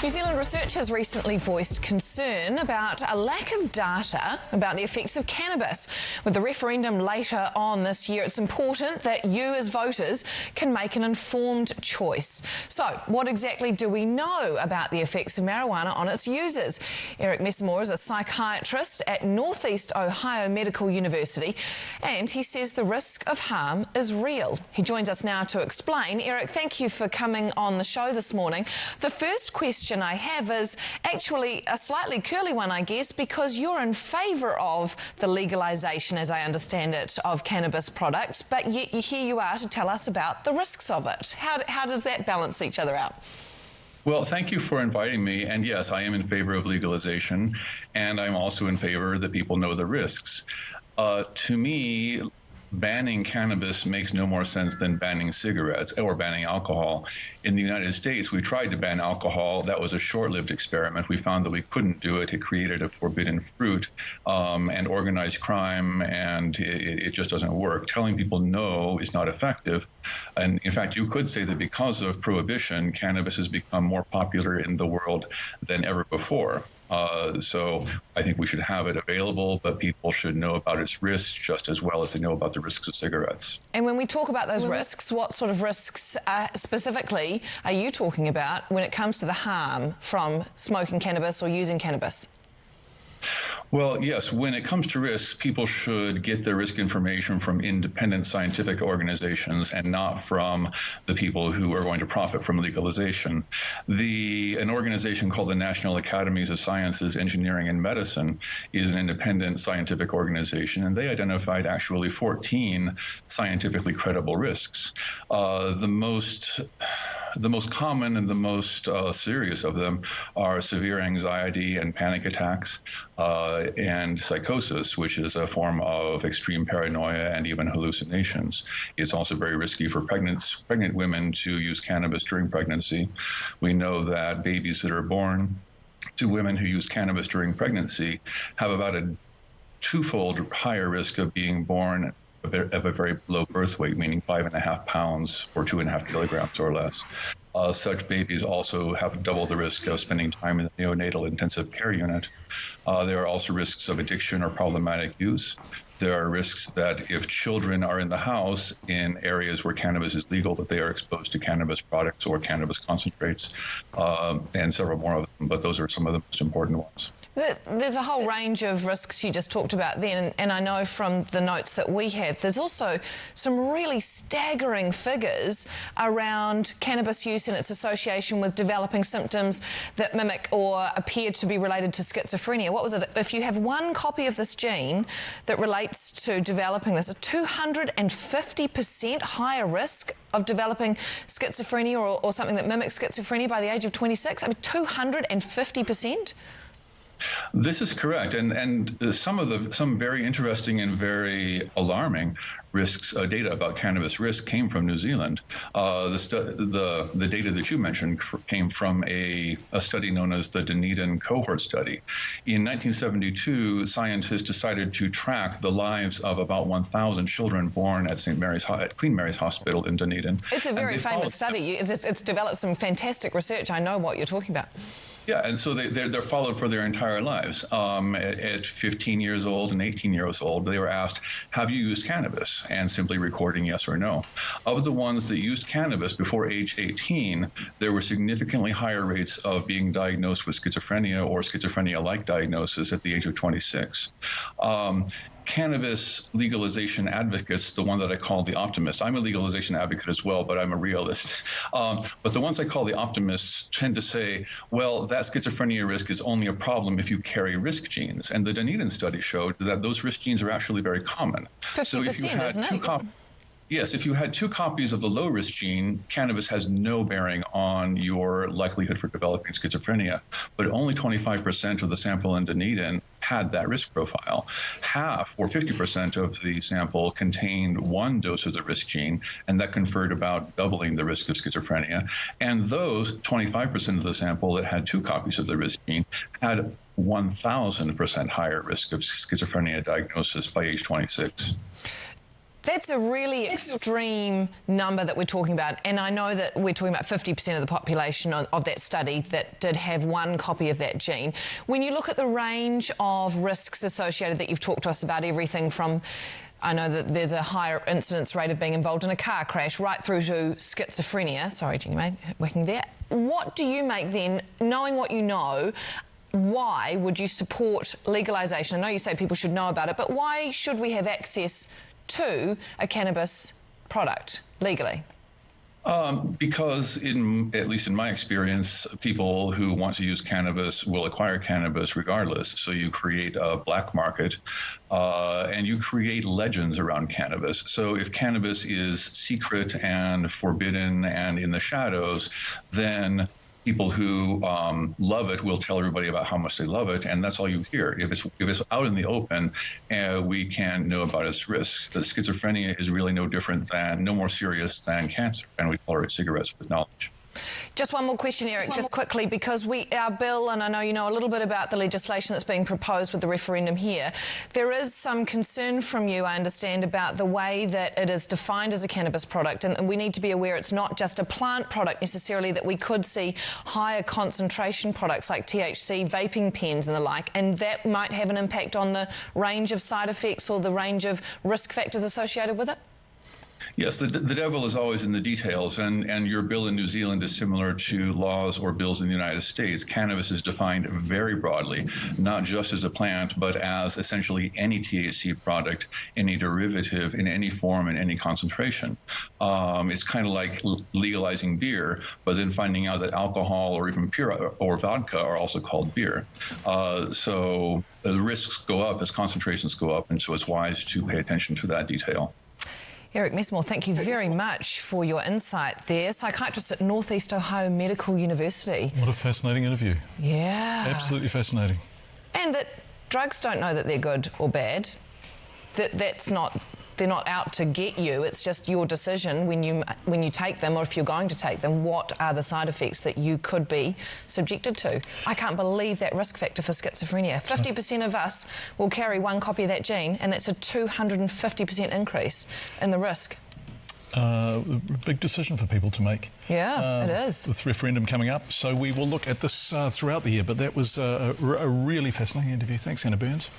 New Zealand researchers recently voiced concern about a lack of data about the effects of cannabis. With the referendum later on this year, it's important that you as voters can make an informed choice. So, what exactly do we know about the effects of marijuana on its users? Eric Messamore is a psychiatrist at Northeast Ohio Medical University, and he says the risk of harm is real. He joins us now to explain. Eric, thank you for coming on the show this morning. The first question I have is actually a slightly curly one, I guess, because you're in favour of the legalisation, as I understand it, of cannabis products, but yet here you are to tell us about the risks of it. How does that balance each other out? Well, thank you for inviting me. And yes, I am in favor of legalization, and I'm also in favor that people know the risks. To me, banning cannabis makes no more sense than banning cigarettes or banning alcohol. In the United States, we tried to ban alcohol. That was a short-lived experiment. We found that we couldn't do it. It created a forbidden fruit and organized crime, and it just doesn't work. Telling people no is not effective. And in fact, you could say that because of prohibition, cannabis has become more popular in the world than ever before. So I think we should have it available, but people should know about its risks just as well as they know about the risks of cigarettes. And when we talk about those risks, what sort of risks specifically are you talking about when it comes to the harm from smoking cannabis or using cannabis? Well, yes, when it comes to risks, people should get their risk information from independent scientific organizations and not from the people who are going to profit from legalization. An organization called the National Academies of Sciences, Engineering, and Medicine is an independent scientific organization, and they identified actually 14 scientifically credible risks. The most common and the most serious of them are severe anxiety and panic attacks, and psychosis, which is a form of extreme paranoia and even hallucinations. It's also very risky for pregnant women to use cannabis during pregnancy. We know that babies that are born to women who use cannabis during pregnancy have about a twofold higher risk of being born of a very low birth weight, meaning 5.5 pounds or 2.5 kilograms or less. Such babies also have double the risk of spending time in the neonatal intensive care unit. There are also risks of addiction or problematic use. There are risks that if children are in the house in areas where cannabis is legal, that they are exposed to cannabis products or cannabis concentrates, and several more of them, but those are some of the most important ones. There's a whole range of risks you just talked about then, and I know from the notes that we have, there's also some really staggering figures around cannabis use and its association with developing symptoms that mimic or appear to be related to schizophrenia. What was it? If you have one copy of this gene that relates to developing this, a 250% higher risk of developing schizophrenia or something that mimics schizophrenia by the age of 26. I mean, 250%? This is correct, and some very interesting and very alarming risks data about cannabis risk came from New Zealand. The data that you mentioned came from a study known as the Dunedin cohort study. In 1972, scientists decided to track the lives of about 1,000 children born at Queen Mary's Hospital in Dunedin. It's a very famous study. It's developed some fantastic research. I know what you're talking about. Yeah, and so they're followed for their entire lives. At 15 years old and 18 years old, they were asked, have you used cannabis? And simply recording yes or no. Of the ones that used cannabis before age 18, there were significantly higher rates of being diagnosed with schizophrenia or schizophrenia-like diagnosis at the age of 26. Cannabis legalization advocates, the one that I call the optimists. I'm a legalization advocate as well, but I'm a realist. But the ones I call the optimists tend to say, well, that schizophrenia risk is only a problem if you carry risk genes. And the Dunedin study showed that those risk genes are actually very common. 50%, so if you had isn't it? Yes, if you had 2 copies of the low-risk gene, cannabis has no bearing on your likelihood for developing schizophrenia, but only 25% of the sample in Dunedin had that risk profile. Half, or 50% of the sample contained 1 dose of the risk gene, and that conferred about doubling the risk of schizophrenia. And those 25% of the sample that had 2 copies of the risk gene had 1,000% higher risk of schizophrenia diagnosis by age 26. That's a really extreme number that we're talking about, and I know that we're talking about 50% of the population of that study that did have one copy of that gene. When you look at the range of risks associated that you've talked to us about, everything from, I know that there's a higher incidence rate of being involved in a car crash, right through to schizophrenia. Sorry, Jenny May, working there. What do you make then, knowing what you know? Why would you support legalisation? I know you say people should know about it, but why should we have access to a cannabis product legally? Because at least in my experience, people who want to use cannabis will acquire cannabis regardless. So you create a black market and you create legends around cannabis. So if cannabis is secret and forbidden and in the shadows, then people who love it will tell everybody about how much they love it, and that's all you hear. If it's out in the open, we can know about its risks. But schizophrenia is really no more serious than cancer, and we tolerate cigarettes with knowledge. Just one more question, Eric, just quickly, because our bill, and I know you know a little bit about the legislation that's being proposed with the referendum here, there is some concern from you, I understand, about the way that it is defined as a cannabis product, and we need to be aware it's not just a plant product necessarily, that we could see higher concentration products like THC, vaping pens and the like, and that might have an impact on the range of side effects or the range of risk factors associated with it? Yes, the devil is always in the details, and your bill in New Zealand is similar to laws or bills in the United States. Cannabis is defined very broadly, not just as a plant, but as essentially any THC product, any derivative in any form and any concentration. It's kind of like legalizing beer, but then finding out that alcohol or even pure or vodka are also called beer. So the risks go up as concentrations go up, and so it's wise to pay attention to that detail. Eric Messmore, thank you very much for your insight there. Psychiatrist at North East Ohio Medical University. What a fascinating interview. Yeah. Absolutely fascinating. And that drugs don't know that they're good or bad. They're not out to get you. It's just your decision when you take them, or if you're going to take them, what are the side effects that you could be subjected to. I can't believe that risk factor for schizophrenia. 50% of us will carry one copy of that gene, and that's a 250% increase in the risk. A big decision for people to make. Yeah, it is. With referendum coming up. So we will look at this throughout the year, but that was a really fascinating interview. Thanks, Anna Burns.